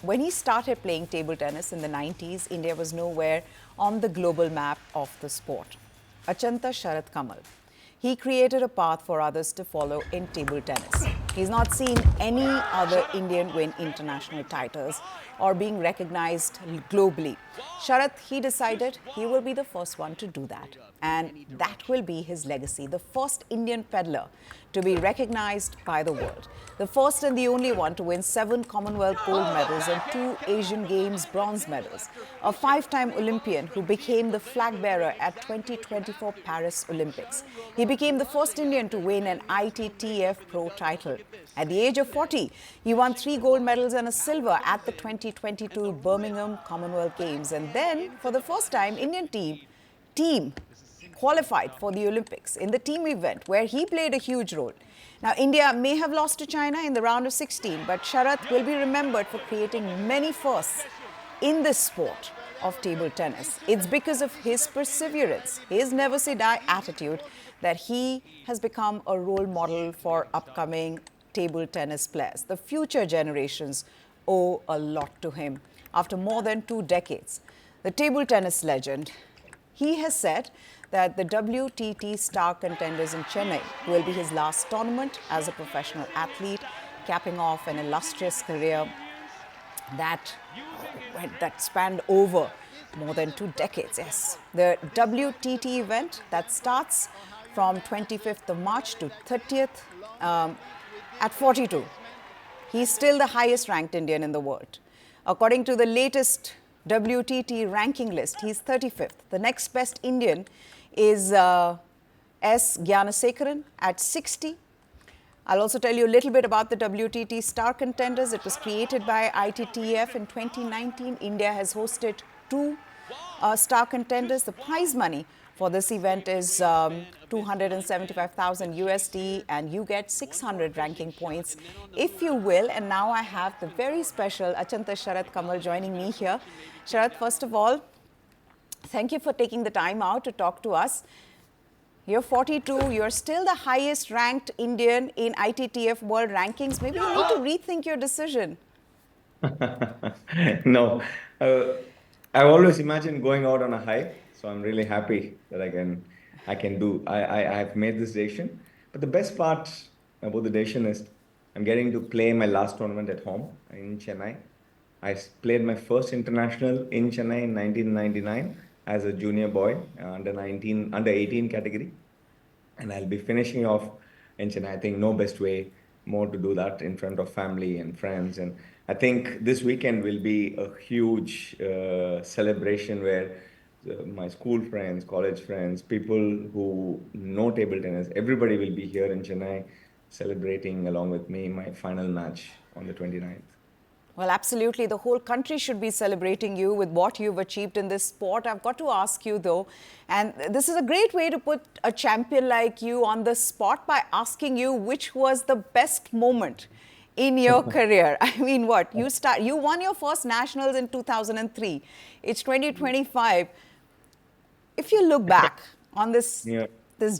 when he started playing table tennis in the 90s, India was nowhere on the global map of the sport. Achanta Sharath Kamal. He created a path for others to follow in table tennis. He's not seen any other Indian win international titles or being recognized globally. Sharat, he decided he will be the first one to do that. And that will be his legacy, the first Indian peddler to be recognized by the world. The first and the only one to win 7 Commonwealth gold medals and 2 Asian Games bronze medals. A 5-time Olympian who became the flag bearer at 2024 Paris Olympics. He became the first Indian to win an ITTF Pro title. At the age of 40, he won 3 gold medals and a silver at the 2022 Birmingham Commonwealth Games. And then, for the first time, Indian team qualified for the Olympics in the team event where he played a huge role. Now, India may have lost to China in the round of 16, but Sharat will be remembered for creating many firsts in this sport of table tennis. It's because of his perseverance, his never say die attitude, that he has become a role model for upcoming table tennis players. The future generations owe a lot to him. After more than 2 decades, the table tennis legend, he has said that the WTT Star Contenders in Chennai will be his last tournament as a professional athlete, capping off an illustrious career that spanned over more than 2 decades. Yes, the WTT event that starts from 25th of March to 30th at 42. He's still the highest ranked Indian in the world. According to the latest WTT ranking list, he's 35th. The next best Indian is S. Gyanasekaran at 60. I'll also tell you a little bit about the WTT Star Contenders. It was created by ITTF in 2019. India has hosted 2 Star Contenders. The prize money for this event is 275,000 USD, and you get 600 ranking points, if you will. And now I have the very special Achanta Sharath Kamal joining me here. Sharat, first of all, thank you for taking the time out to talk to us. You're 42. You're still the highest ranked Indian in ITTF World Rankings. Maybe you need to rethink your decision. No, I've always imagined going out on a high, so I'm really happy that I have made this decision. But the best part about the decision is I'm getting to play my last tournament at home in Chennai. Played my first international in Chennai in 1999 as a junior boy, under 18 category. And I'll be finishing off in Chennai. I think no best way more to do that in front of family and friends. And I think this weekend will be a huge celebration where my school friends, college friends, people who know table tennis, everybody will be here in Chennai celebrating along with me my final match on the 29th. Well, absolutely. The whole country should be celebrating you with what you've achieved in this sport. I've got to ask you, though, and this is a great way to put a champion like you on the spot by asking you which was the best moment in your career. I mean, what? You won your first nationals in 2003. It's 2025. If you look back on this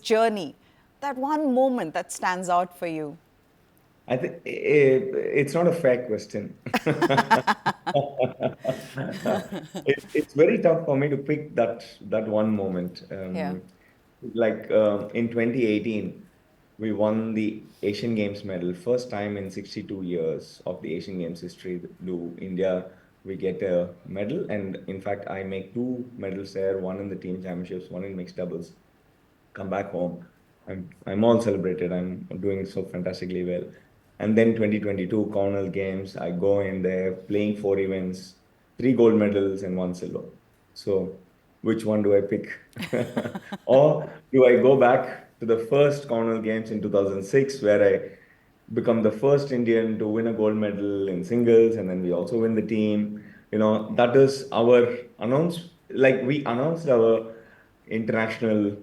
journey, that one moment that stands out for you. I think it's not a fair question. It's very tough for me to pick that one moment. In 2018, we won the Asian Games medal, first time in 62 years of the Asian Games history. Do India we get a medal, and in fact, I make 2 medals there, one in the team championships, one in mixed doubles. Come back home, I'm all celebrated. I'm doing so fantastically well. And then 2022 Commonwealth Games, I go in there playing 4 events, 3 gold medals and 1 silver. So which one do I pick? Or do I go back to the first Commonwealth Games in 2006, where I become the first Indian to win a gold medal in singles, and then we also win the team. That is our we announced our international,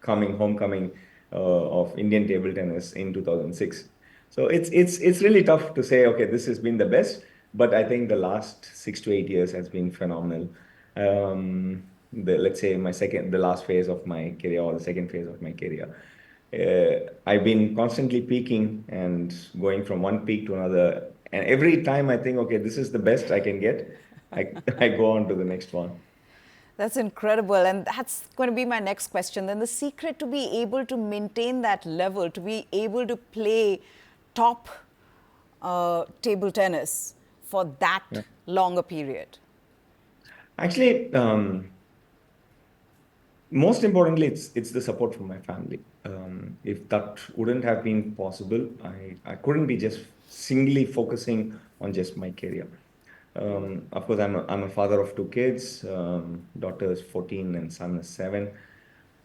homecoming of Indian table tennis in 2006. So it's really tough to say, okay, this has been the best, but I think the last 6 to 8 years has been phenomenal. Let's say the last phase of my career, or the second phase of my career, I've been constantly peaking and going from one peak to another And every time I think, okay, this is the best I can get, I go on to the next one. That's incredible. And that's going to be my next question. Then the secret to be able to maintain that level, to be able to play top table tennis for Yeah. that longer period. Actually, most importantly, it's the support from my family. If that wouldn't have been possible, I couldn't be just singly focusing on just my career. Of course, I'm a father of two kids. Daughter is 14 and son is 7.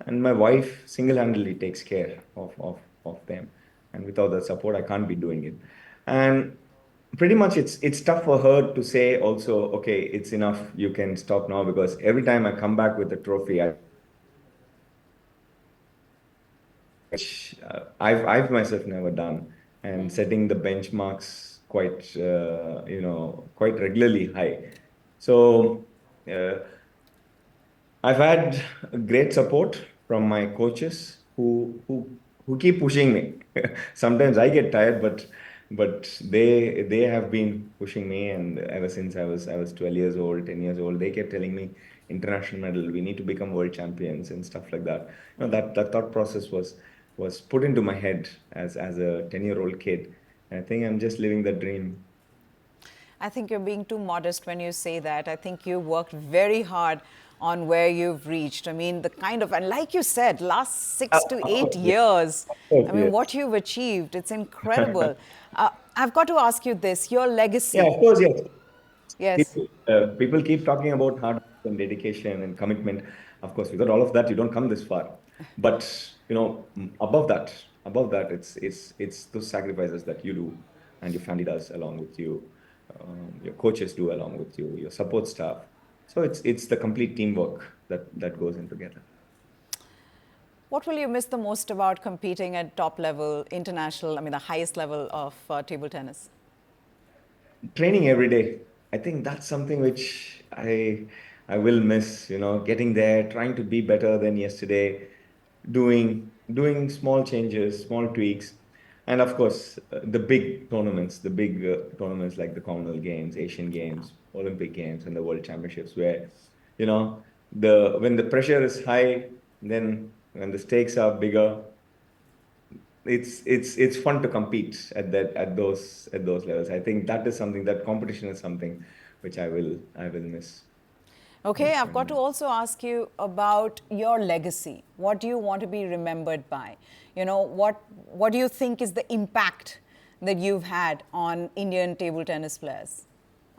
And my wife single-handedly takes care of them. And without that support, I can't be doing it. And pretty much it's tough for her to say also, okay, it's enough, you can stop now, because every time I come back with a trophy, I've myself never done, and setting the benchmarks quite regularly high. So uh, I've had great support from my coaches who keep pushing me. Sometimes I get tired, but they have been pushing me, and ever since I was 12 years old, 10 years old, they kept telling me international medal, we need to become world champions and stuff like that. That thought process was put into my head as a 10-year-old kid. And I think I'm just living the dream. I think you're being too modest when you say that. I think you worked very hard on where you've reached. I mean, the kind of, and like you said, last Of 6 to 8 course, yes. years, Of course, I mean, yes. what you've achieved, it's incredible. I've got to ask you this, your Yeah, legacy. of course, yes. Yes. People keep talking about hard work and dedication and commitment. Of course, without all of that, you don't come this far. But above that, it's those sacrifices that you do and your family does along with you, your coaches do along with you, your support staff. So it's the complete teamwork that goes in together. What will you miss the most about competing at top level, international, I mean, the highest level of table tennis? Training every day. I think that's something which I will miss, getting there, trying to be better than yesterday, doing small changes, small tweaks. And of course, the big tournaments like the Commonwealth Games, Asian Games, Olympic Games, and the World Championships, where, the when the pressure is high, then when the stakes are bigger, it's fun to compete at those levels. I think that is something, that competition is something which I will miss Okay, this I've got time. to also ask you about your legacy. What do you want to be remembered by? What do you think is the impact that you've had on Indian table tennis players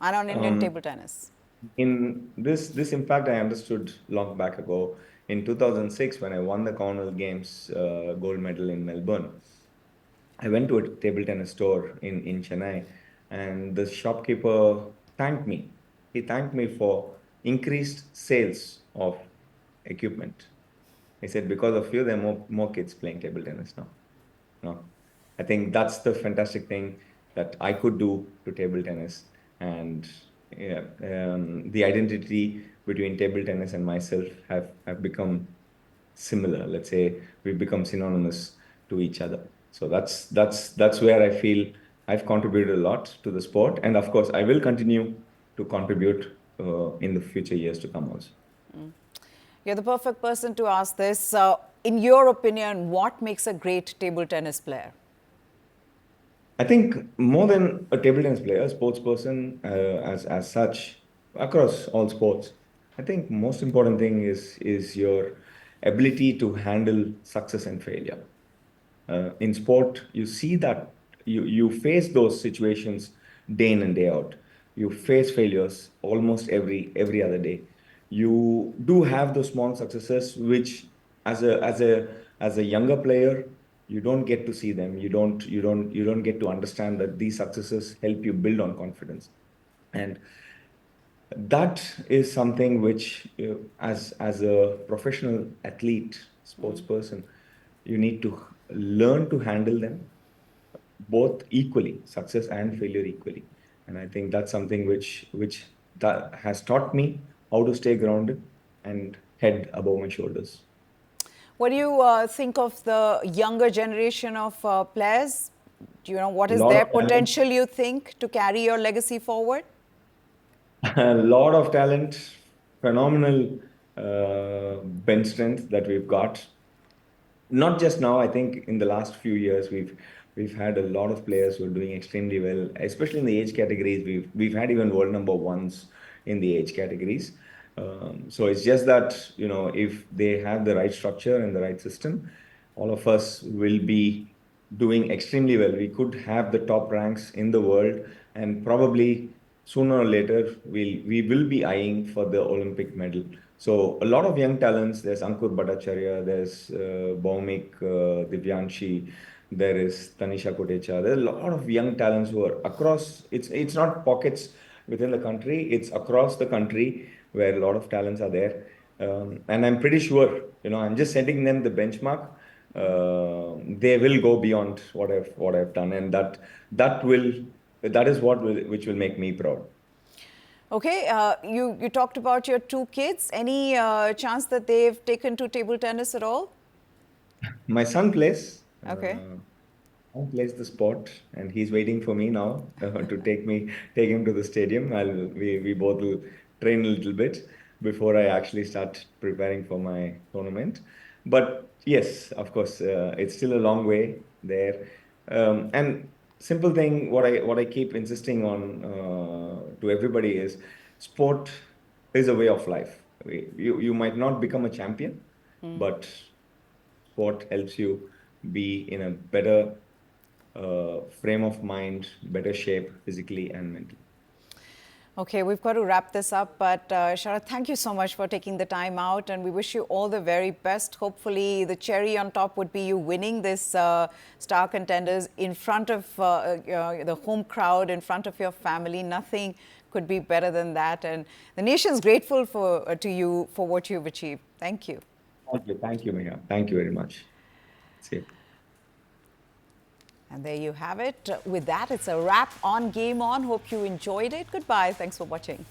and on Indian Um, table tennis? in this impact, I understood long back ago in 2006 when I won the Commonwealth Games gold medal in Melbourne. I went to a table tennis store in Chennai, and the shopkeeper thanked me. He thanked me for increased sales of equipment. He said, because of you, there are more kids playing table tennis now. No, I think that's the fantastic thing that I could do to table tennis, and yeah, the identity between table tennis and myself have become similar. Let's say we've become synonymous to each other. So that's where I feel I've contributed a lot to the sport, and of course I will continue to contribute in the future years to come also. You're the perfect person to ask this. In your opinion, what makes a great table tennis player? I think more than a table tennis player, a sports person, as such, across all sports, I think most important thing is your ability to handle success and failure. In sport, you see that you face those situations day in and day out. You face failures almost every other day. You do have those small successes, which as a younger player, you don't get to see them. You don't get to understand that these successes help you build on confidence. And that is something which, as a professional athlete, sports person, you need to learn to handle them both equally, success and failure equally. And I think that's something which that has taught me how to stay grounded and head above my shoulders. What do you think of the younger generation of players? Do you know what A is lot their of talent. potential, you think, to carry your legacy forward? A lot of talent, phenomenal bench strength that we've got. Not just now, I think in the last few years we've had a lot of players who are doing extremely well, especially in the age categories. We've had even world number ones in the age categories. So it's just that, if they have the right structure and the right system, all of us will be doing extremely well. We could have the top ranks in the world, and probably sooner or later we will be eyeing for the Olympic medal. So a lot of young talents. There's Ankur Bhattacharya, there's Bhaumik, Divyanshi, there is Tanisha Kotecha. There are a lot of young talents who are across. It's not pockets within the country. It's across the country where a lot of talents are there. And I'm pretty sure, I'm just setting them the benchmark. They will go beyond what I've done, and that is which will make me proud. Okay, you talked about your two kids. Any chance that they've taken to table tennis at all? My son plays. Okay. Son plays the sport, and he's waiting for me now to take him to the stadium. We both will train a little bit before I actually start preparing for my tournament. But yes, of course, it's still a long way there. And simple thing, what I keep insisting on to everybody is, sport is a way of life. You might not become a champion, but sport helps you be in a better frame of mind, better shape physically and mentally. Okay, we've got to wrap this up, but Sharat, thank you so much for taking the time out, and we wish you all the very best. Hopefully, the cherry on top would be you winning this Star Contenders in front of the home crowd, in front of your family. Nothing could be better than that, and the nation's grateful to you for what you've achieved. Thank you. Thank you, Meha. Thank you very much. See you. And there you have it. With that, it's a wrap on Game On. Hope you enjoyed it. Goodbye. Thanks for watching.